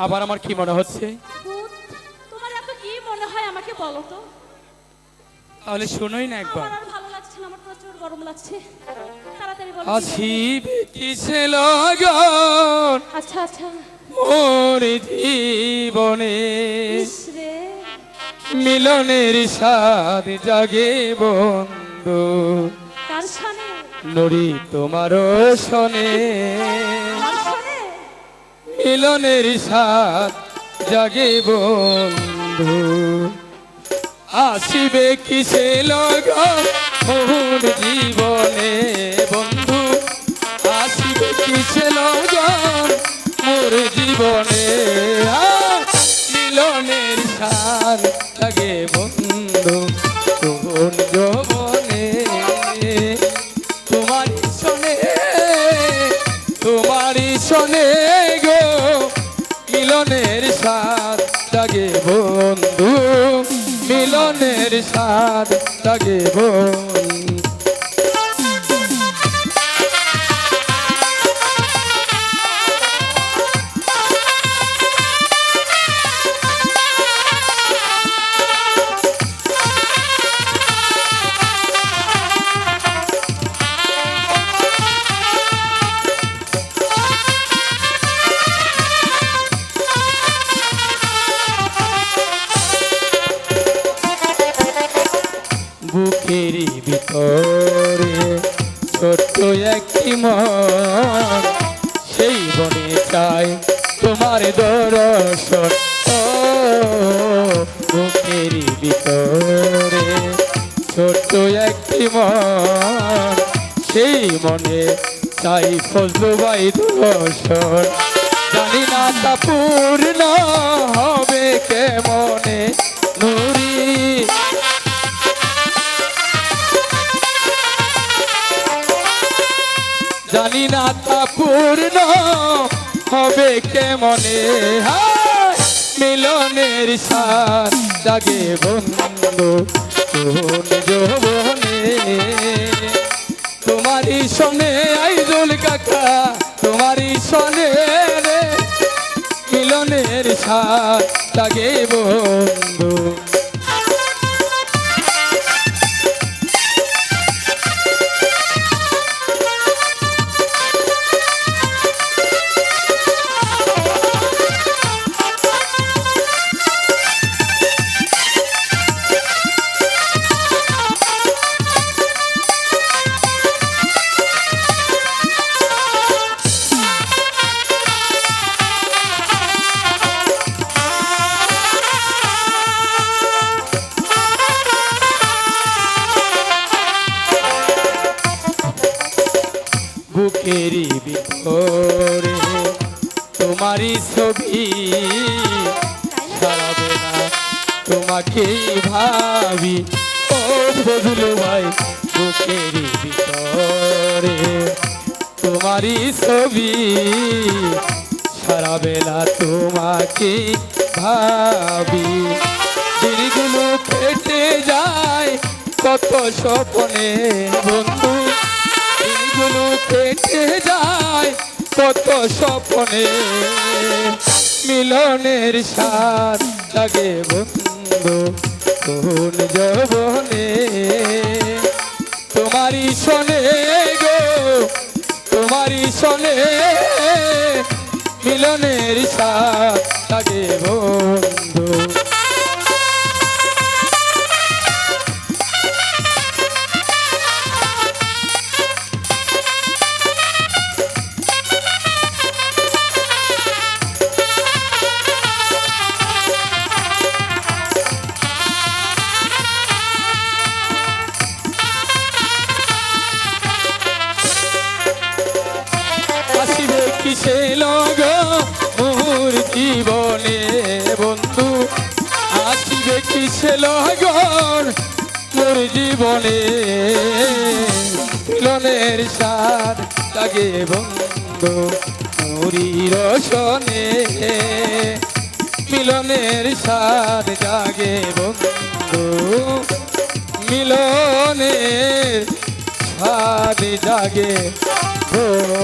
আবার আমার কি মনে হচ্ছে? ভূত, তোমার এত কি মনে হয় আমাকে বলো তো। তাহলে শোনোই না একবার। আমার আর ভালো লাগছে না, আমার প্রচুর গরম লাগছে। তাড়াতাড়ি বলো। আসিবে কিসে লগন আচ্ছা আচ্ছা। মোর জীবনে, ইস রে। মিলনের স্বাদ জাগে বন্ধু, কার শানে? নড়ি তোমার শনে, কার শানে? মিলনের স্বাদ জাগে বন্ধু। আসিবে কিসে লগন মোর জীবনে বন্ধু, আসিবে কিসে লগন মোর জীবনে, মিলনের স্বাদ জাগে বন্ধু কোন যৌবনে, তোমারই শোনে, তোমারই শোনে গো, মিলনের স্বাদ জাগে বন্ধু, মিলনের স্বাদ জাগে বন্ধু। বুকেরই ভিতরে ছোট্ট একটি মন, সেই বনে চাই তোমার দর্শন। ও বুকেরই ভিতরে ছোট্ট একটি মন, সেই মনে চাই ফজলু ভাই দর্শন। জানি না তা পূর্ণ হবে কেমনে নুরি, জানি না তা পূর্ণ হবে কেমনে, মিলনের স্বাদ জাগে বন্ধু কোন যৌবনে, তোমারই শোনে আইজুল কাকা, তোমারই শোনে রে, মিলনের স্বাদ জাগে বন্ধু। বুকেরই ভিতরে তোমারই ছবি, সারা বেলা তোমাকেই ভাবি। ও ফজলু ভাই বুকেরই ভিতরে তোমারই ছবি, সারা বেলা তোমাকেই ভাবি। দিনগুলো কেটে যায় কত স্বপ্নে বন্ধু, দিনগুলো কেটে যায় কত স্বপ্নে, মিলনের স্বাদ লাগে বন্ধু কোন যৌবনে, তোমারই শোনে গো, তোমারই শোনে, মিলনের স্বাদ লাগে বন্ধু। কিসে লগন মোর জীবনে বন্ধু, আসিবে কিসে লগন মোর জীবনে, মিলনের স্বাদ লাগে বন্ধু মোরি রসনে, মিলনের স্বাদ জাগে বন্ধু, মিলনের স্বাদ জাগে বন্ধু।